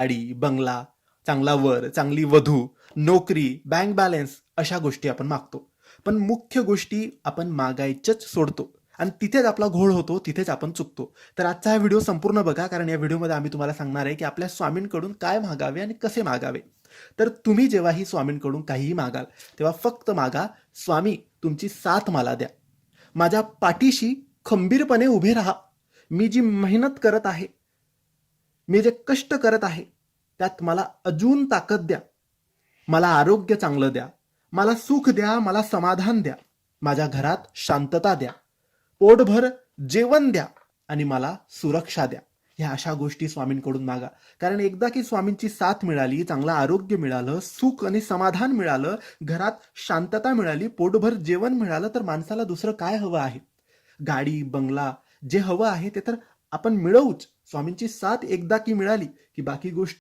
गाडी, बंगला, चांगला वर, चांगली वधू, नोकरी, बँक बॅलन्स अशा गोष्टी आपण मागतो. पण मुख्य गोष्टी आपण मागायच्याच सोडतो आणि तिथेच आपला घोळ होतो, तिथेच आपण चुकतो. तर आजचा हा व्हिडिओ संपूर्ण बघा, कारण या व्हिडिओमध्ये आम्ही तुम्हाला सांगणार आहे की आपल्या स्वामींकडून काय मागावे आणि कसे मागावे. तर तुम्ही जेव्हाही स्वामींकडून काहीही मागाल, तेव्हा फक्त मागा, स्वामी तुमची साथ मला द्या. माझ्या पाठीशी खंबीरपणे उभे राहा. मी जी मेहनत करत आहे, मी जे कष्ट करत आहे, त्यात मला अजून ताकद द्या. मला आरोग्य चांगलं द्या. मला सुख द्या, मला समाधान द्या. माझ्या घरात शांतता द्या. पोटभर जेवण द्या आणि मला सुरक्षा द्या. ह्या अशा गोष्टी स्वामींकडून मागा. कारण एकदा की स्वामींची साथ मिळाली, चांगलं आरोग्य मिळालं, सुख आणि समाधान मिळालं, घरात शांतता मिळाली, पोटभर जेवण मिळालं, तर माणसाला दुसरं काय हवं आहे? गाडी, बंगला जे हवं आहे ते तर आपण मिळवूच. स्वामींची साथ एकदा की मिळाली की बाकी गोष्टी